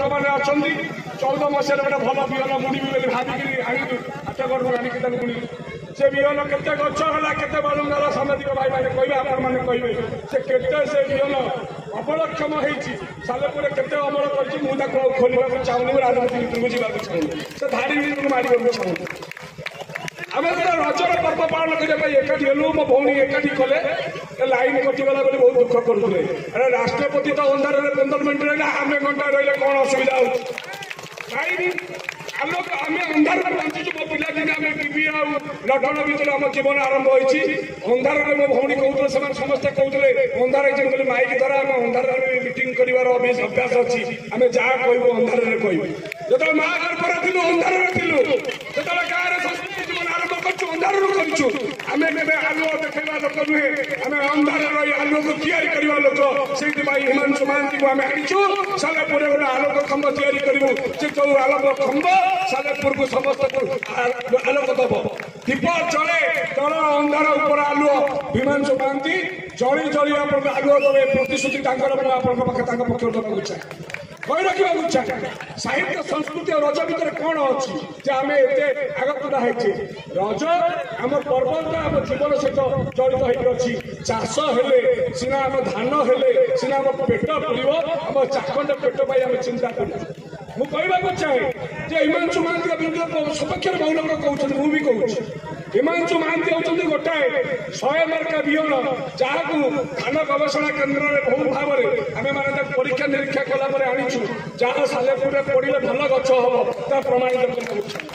ମାନେ ଅଛନ୍ତି 14 ମସିହାରେ ଗୋଟେ ଭଲ ବିହନ ବୁଣିବି ବୋଲି ଭାବିକି ଆଣିଲୁ ହାଟଗଡ଼ରୁ ଆଣିକି ତାକୁ ବୁଣିଲୁ। ସେ ବିହନ କେତେ ଗଛ ହେଲା କେତେ ବାଲୁଙ୍ଗାର ସାମ୍ବାଦିକ ଭାଇମାନେ କହିବେ ଆପଣମାନେ କହିବେ ସେ କେତେ ସେ ବିହନ ଅବଳକ୍ଷମ ହେଇଛି ସାଲେପୁରରେ କେତେ ଅମଳ କରିଛି ମୁଁ ତାକୁ ଆଉ ଖୋଲିବାକୁ ଚାହୁଁନି ରାଜନୀତି ଭିତରକୁ ଯିବାକୁ ଚାହୁଁନି ସେ ଧାଡ଼ି ଭିତରକୁ ମାରିବାକୁ ଚାହୁଁନି। ଆମେ ଗୋଟେ ରଜର ପର୍ବ ପାଳନ କରିବା ପାଇଁ ଏକାଠି ହେଲୁ ମୋ ଭଉଣୀ ଏକାଠି କଲେ ଲାଇନ କଟିଗଲା ବୋଲି ବହୁତ ଦୁଃଖ କରୁଥିଲେ। ଆରେ ରାଷ୍ଟ୍ରପତି ତ ଅନ୍ଧାରରେ 15 ମିନିଟ୍ ରହିଲା ଆମେ ଘଣ୍ଟା ରହିଲେ କଣ ଅସୁବିଧା ହଉଛି କାହିଁକି ଆଲୋକ ଆମେ ଅନ୍ଧାରରେ ବଞ୍ଚିଛୁ। ମୋ ପିଲାଦିନେ ଆମେ ଟିଭି ଆଉ ଲଣ୍ଠନ ଭିତରେ ଆମ ଜୀବନ ଆରମ୍ଭ ହୋଇଛି। ଅନ୍ଧାରରେ ମୋ ଭଉଣୀ କହୁଥିଲେ ସେମାନେ ସମସ୍ତେ କହୁଥିଲେ ଅନ୍ଧାର ହେଇଛନ୍ତି ବୋଲି ମାଇକ ଦ୍ୱାରା ଆମେ ଅନ୍ଧାରରେ ମିଟିଂ କରିବାର ଅଭ୍ୟାସ ଅଛି ଆମେ ଯାହା କହିବୁ ଅନ୍ଧାରରେ କହିବୁ। ଯେତେବେଳେ ମା ଗର୍ଭରେ ଥିଲୁ ଅନ୍ଧାରରେ ଥିଲୁ ଯେତେବେଳେ ଗାଁରେ ସଂସ୍କୃତି ଜୀବନ ଆରମ୍ଭ କରୁଛୁ ଅନ୍ଧାରରୁ କରିଛୁ। ଆମେ କେବେ ଆଲୁଅ ଦେଖେଇବା ଲୋକ ନୁହେଁ ଆମେ ଅନ୍ଧାରରେ ରହି ଆଲୁଅକୁ ତିଆରି କରିବା ଲୋକ। ସେଇଥିପାଇଁ ହିମାଂଶୁ ମହାନ୍ତିକୁ ଆମେ ଆଣିଛୁ ସାଲେପୁରରେ ଗୋଟେ ଆଲୋକ ଖମ୍ବ ତିଆରି କରିବୁ ସେ ଯୋଉ ଆଲୋକ ଖମ୍ବ ସାଲେପୁରକୁ ସମସ୍ତଙ୍କୁ ଆଲୋକ ଦବ। ଦୀପ ଜଳେ ତଳ ଅନ୍ଧାର ଉପର ଆଲୁଅ ହିମାଂଶୁ ମହାନ୍ତି ଜଳି ଜଳି ଆପଣଙ୍କ ଆଲୁଅ ଦେବେ ପ୍ରତିଶ୍ରୁତି ତାଙ୍କର ମୁଁ ଆପଣଙ୍କ ପାଖେ ତାଙ୍କ ପକ୍ଷରୁ ଦେବାକୁ ଚାହେଁ କହି ରଖିବାକୁ ଚାହେଁ। ସାହିତ୍ୟ ସଂସ୍କୃତି ଆଉ ରଜ ଭିତରେ କଣ ଅଛି ଯେ ଆମେ ଏତେ ଆଗତୁରା ହେଇଛେ। ରଜ ଆମ ପର୍ବଟା ଆମ ଜୀବନ ସହିତ ଜଡ଼ିତ ହେଇକି ଅଛି। ଚାଷ ହେଲେ ସିନା ଆମ ଧାନ ହେଲେ ସିନା ଆମ ପେଟ ପୁରିବ ଆମ ଚାଖଣ୍ଡ ପେଟ ପାଇଁ ଆମେ ଚିନ୍ତା କରୁ। ମୁଁ କହିବାକୁ ଚାହେଁ ଯେ ହିମାଂଶୁ ମହାନ୍ତିଙ୍କ ବିରୁଦ୍ଧରେ ସପକ୍ଷରେ ବହୁ ଲୋକ କହୁଛନ୍ତି ମୁଁ ବି କହୁଛି। ହିମାଂଶୁ ମହାନ୍ତି ହେଉଛନ୍ତି ଗୋଟାଏ 100 ମାର୍କା ବିହନ ଯାହାକୁ ଧାନ ଗବେଷଣା କେନ୍ଦ୍ରରେ ବହୁ ଭାବରେ ଆମେମାନେ ତାକୁ ପରୀକ୍ଷା ନିରୀକ୍ଷା କଲା ପରେ ଆଣିଛୁ ଯାହା ସାଲେପୁରରେ ପଡ଼ିଲେ ଭଲ ଗଛ ହବ ତା ପ୍ରମାଣିତ କରିବାକୁ ଚାହେଁ।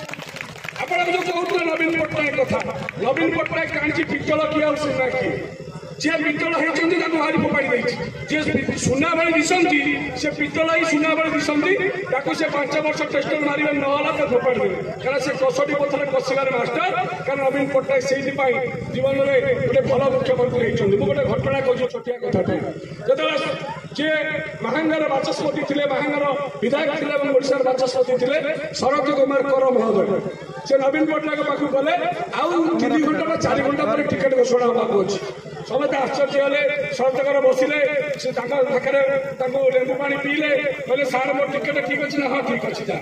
ଆପଣ ଯୋଉ କହୁଥିଲେ ନବୀନ ପଟ୍ଟନାୟକ କଥା ନବୀନ ପଟ୍ଟନାୟକ ଆଣିଛି ପିତ୍ତଳ କିଏ ଆଉ ସୁନା କିଏ ଯିଏ ପିତ୍ତଳ ହେଇଛନ୍ତି ତାକୁ ଭାରି ଫୋପାଡ଼ି ଦେଇଛି। ଯିଏ ସୁନା ଭଳି ଦିଶନ୍ତି ସେ ପିତ୍ତଳ ହିଁ ସୁନା ଭଳି ଦିଶନ୍ତି ତାକୁ ସେ 5 ବର୍ଷ ଟେଷ୍ଟର ମାରିବେ ନହେଲା ତ ଫୋପାଡ଼ି ଦେବେ କାରଣ ସେ କଷଟି ପଥରେ କଷିବାରେ ମାଷ୍ଟର। କାରଣ ନବୀନ ପଟ୍ଟନାୟକ ସେଇଥିପାଇଁ ଜୀବନରେ ଗୋଟେ ଭଲ ମୁଖ୍ୟମନ୍ତ୍ରୀ ହେଇଛନ୍ତି। ମୁଁ ଗୋଟେ ଘଟଣା କହୁଛି ଛୋଟିଆ କଥାଟେ ଯେତେବେଳେ ଯିଏ ମାହାଙ୍ଗାର ବାଚସ୍ପତି ଥିଲେ ମାହାଙ୍ଗାର ବିଧାୟକ ଥିଲେ ଏବଂ ଓଡ଼ିଶାର ବାଚସ୍ପତି ଥିଲେ ଶରତ କୁମାର କର ମହୋଦୟ ସେ ନବୀନ ପଟ୍ଟନାୟକ ପାଖକୁ ଗଲେ ଆଉ 3 ଘଣ୍ଟା ବା 4 ଘଣ୍ଟା ପରେ ଟିକେଟ ଘୋଷଣା ହେବାକୁ ଅଛି। ସମସ୍ତେ ଆଶ୍ଚର୍ଯ୍ୟ ହେଲେ ଶରତକର ବସିଲେ ସେ ତାଙ୍କ ପାଖରେ ତାଙ୍କୁ ଲେମ୍ବୁ ପାଣି ପିଇଲେ କହିଲେ ସାର୍ ମୋ ଟିକେଟ ଠିକ ଅଛି ନା ହଁ ଠିକ ଅଛି ଯା।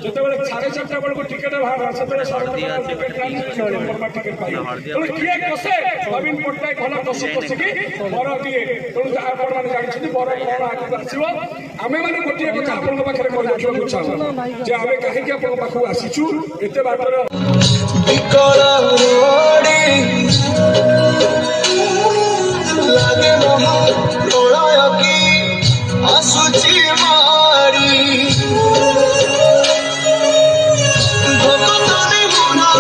ଯେତେବେଳେ 4:30 ବେଳକୁ ଟିକେଟ ବାହାରିଲା ସେତେବେଳେ ଟିକେଟ ତେଣୁ କିଏ କଷେ ନବୀନ ପଟ୍ଟନାୟକ ଭଲ କଷି କଷିକି ବର ଦିଏ। ତେଣୁ ଆପଣମାନେ ଜାଣିଛନ୍ତି ବର କଣ ଆଗକୁ ଆସିବ। ଆମେମାନେ ଗୋଟିଏ କଥା ଆପଣଙ୍କ ପାଖରେ କହି ରଖିବାକୁ ଚାହୁଁ ଯେ ଆମେ କାହିଁକି ଆପଣଙ୍କ ପାଖକୁ ଆସିଛୁ ଏତେ ବାଟର লাগে মহা প্রলয় কি আসুচি মারি ভক্তনি মুনা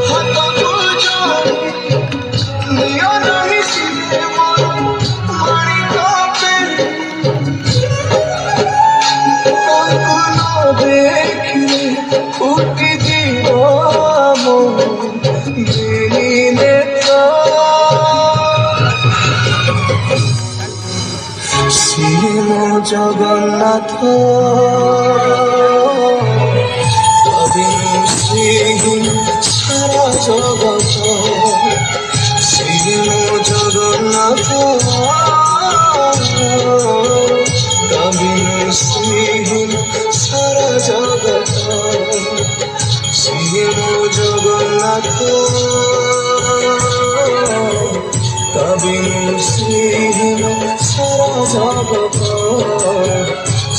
হাত তুজ নিয় নাহি সিধে মন মারি কাপে কঙ্কুল দেখিলে ফুটি দিব মন মেলিলে জগন্নাথ সারা জগত শ্রী জগন্নাথ কবির শ্রী সারা জগত শ্রী জগন্নাথ কবির শ্রী সারা জগত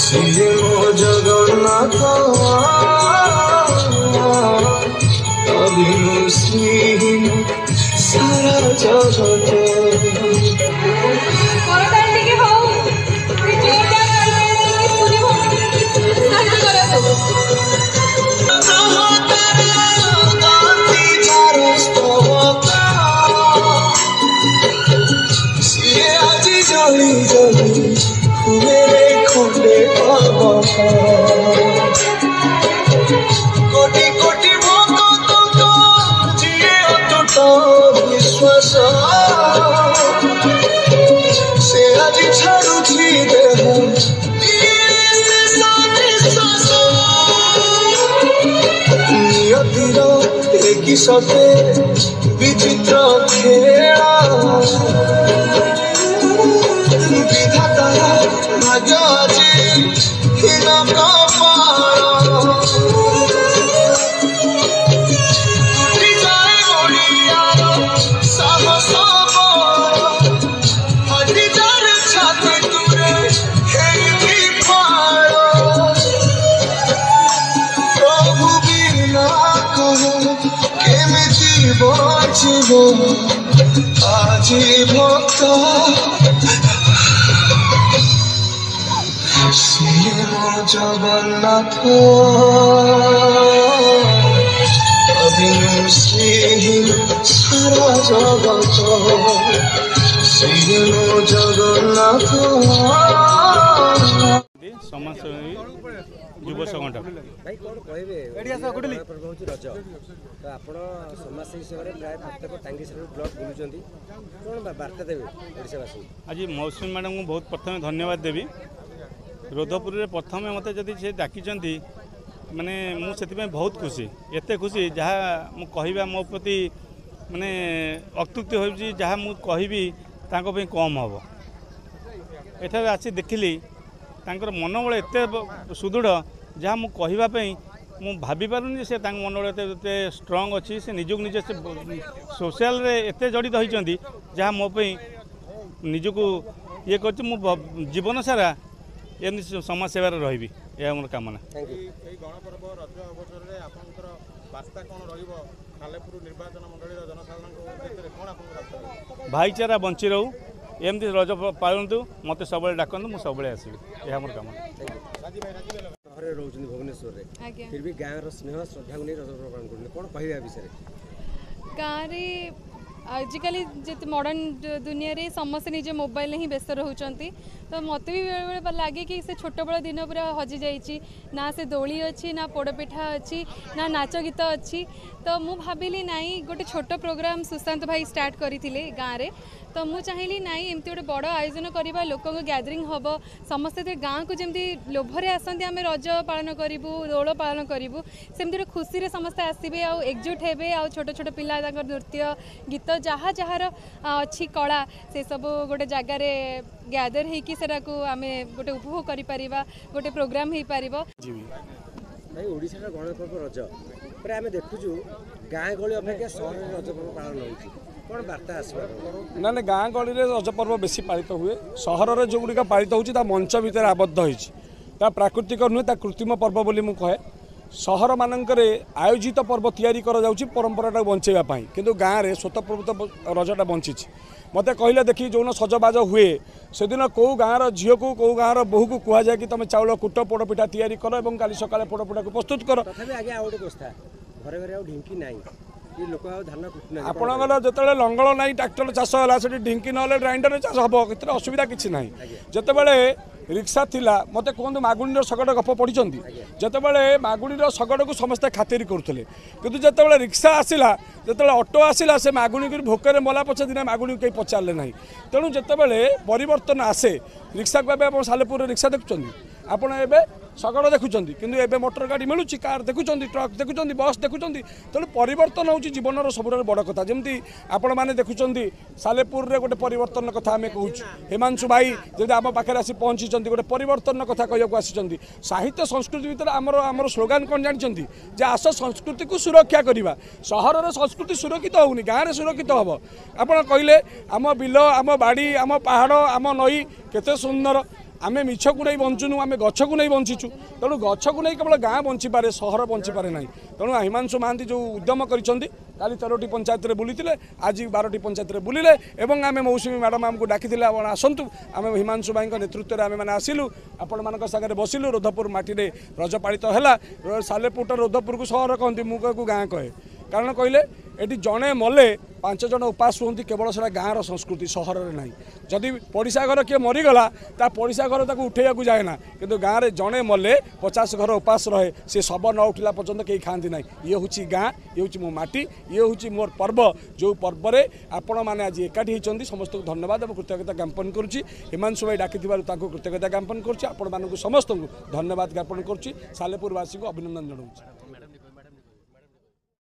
শ্রী জগন্নাথ কবির শ্রী সারা জগত জলি জলি মেরে খুলে কোটি কোটি ভক্ত জিয়ে অটুট বিশ্বাস সে আজি ছাড়ুছি দেহ নিয়তির একই সাথে বিচিত্র খেলা বিধাতার ভাগ্য আছে আজি ভক্ত সিয়ে মো জগন্নাথ অবিনু শ্রী সারা জগত সিয়ে মো জগন্নাথ समाजसेवी युव संगठन भाई कौन कहे पर्व हूँ रज तो आप समाजसेवी सेवा प्राय प्रत्येक टांगीसर ब्लक बुलूँ कौन बार्ता देवे ओडावासी आज मौसुमी मैडम को बहुत प्रथम धन्यवाद देवी रोधपुर में प्रथम मत जदि से डाकी माने मुझे बहुत खुशी एत खुशी जहाँ मुझे मो प्रति माने अत्युक्ति हो जहाँ मुझे कम हम एठार आसी देखिली तांकर मनोबल एत सुदृढ़ जहाँ मुझे मु भाभी पारुनी से मनोबल एत स्ट्रंग अच्छी से निजक निजे से सोशल एत जड़ित होती जहाँ मो निजक ये कर जीवन सारा एमती समाज सेवार रही यह मोर कामना भाईचारा बंची रहू एमती रज पालतु मत सब डाकतु मुझे सब आसबि यह मोर कामना भुवनेश्वर फिर भी गाँव स्नेह श्रद्धा को नहीं रज पालन कर कौन कह विषय गाँव आजिकल जिते मॉडर्न दुनिया रे समस्त निज मोबाइल ही व्यस्त रोचंती तो मत भी बेले बेले लगे कि से छोट बड़ दिन पूरा हजि जाइए ना से दोली अच्छी ना पोड़पिठा अच्छी ना नाच गीत अच्छी तो मु भाविली नाई गोटे छोट प्रोग्राम सुशांत भाई स्टार्ट करते गाँव में तो मुझे चाहिए नाई एमती गोटे बड़ आयोजन करवा लोक गैदरिंग हम समस्ते गाँव को जमी लोभरे आसती आम रज पालन करूँ दोल पालन करूँ सेमती खुशी रे समस्ते आसबे आउ एकजुट हेबे आउ छोट छोट पिला नृत्य गीत जहाँ जहाँ अच्छी कला से सब गोटे जगार गैदर होगी आम गोटे उपभोग कर गोटे प्रोग्राम हो पार भाई ओडिशा गणपर्व रज पर आम देखुचु गाँ गली अपेक्षा सहर रज पर्व पालन हो कौन बार्ता आसवा ना ना गाँ गली रज पर्व बेसी पालित हुए सहर में जो गुड़िक पालित होता मंच भितर आबद्ध होता प्राकृतिक नुहे ता कृत्रिम पर्व बोली मु कहे सहर मानकर आयोजित पर्व तैयारी करा परंपरा बंचाइवाई किंतु गाँव में स्वतःप्रभुत रजटा बंची मत कहले देखी जो सजबाज हुए से दिन कौ गाँव झील को कौ गाँव बोहू को कह जाए कि तुम चाउल कुट पोड़पिठा तैयारी कर और काली सकाଳେ पोड़पिठा को प्रस्तुत कर घरे घरे ढिंकी नाई लोक धान आपणकर जो लंगल ना ट्राक्टर चाष है से ढिंकी ना ग्राइंडर चाष हम ए असुविधा किसी ना जितेबाला रिक्शा थिला मत कहते मागुणी शगड़ गप पढ़ी जितेबाला मागुणी शगड़ को समस्ते खातिर करुले किंतु जितेबाला रिक्शा आसला जो ऑटो आसला से मागुणी को भोकर मला पछे दिन मागुणी कहीं पचारे ना तेणु जितेबाला परिवर्तन आसे रिक्शा को आप सालेपुर रिक्शा देखुं आपड़ ए शगड़ देखुं कि मोटर गाड़ी मिलूँ कार देखुं ट्रक देखुं बस देखुं तेणु परिवर्तन हो जीवन सब बड़ कथा जमी आपण मैंने देखुं सालेपुर रे गोटे परिवर्तन कथा आम कहूँ हिमांशु भाई जब आम पाखे आसी पहुँची गोटे परिवर्तन कथा कहूँ आसी साहित्य संस्कृति भर आमर स्लोगान कौन जानते आस संस्कृति को सुरक्षा करवा सहर में संस्कृति सुरक्षित होनी गाँव में सुरक्षित हम आप कहले आम बिल आम बाड़ी आम पहाड़ आम नई केते सुंदर आम मिछ को नहीं बंचुनु आम गछ को नहीं बंचीचु तेणु गछ को नहीं केवल गाँ बंची पारे सहर बंची पारे ना तेणु हिमांशु महांती जो उद्यम करिसेंती काली 13टी पंचायत रे बुली आज 12टी पंचायत रे बुलिले एवं आम मौसुमी मैडम आमको डाकी आसतु आम हिमांशु भाई नेतृत्व में आम मैंने आसिलु आपण मान सागर बसिलु रोधपुर माटी रज पालित है सालेपुर रोधपुर को सहर कहती मुझे गाँ कहे कारण कहले ये जड़े मले 5 जन उपास रुहति केवल से गाँव संस्कृति सहर में ना जदि पड़िशा घर किए मरीगला ता पड़िशा घर ताक उठे जाए ना कि गाँव में जड़े मले 50 घर उपास रहे से शब न उठला पर्यंत कहीं खाती ना ये हूँ गाँ ये हूँ मो माटी ये हूँ मोर पर्व जो पर्व में आपण मैंने आज एकाठी होती समस्त को धन्यवाद और कृतज्ञता ज्ञापन करुच्ची हिमांशु भाई डाकी कृतज्ञता ज्ञापन करुच्ची आपण मानक समस्त को धन्यवाद ज्ञापन करुच्ची सालेपुरवासी को अभिनंदन जनाऊँ।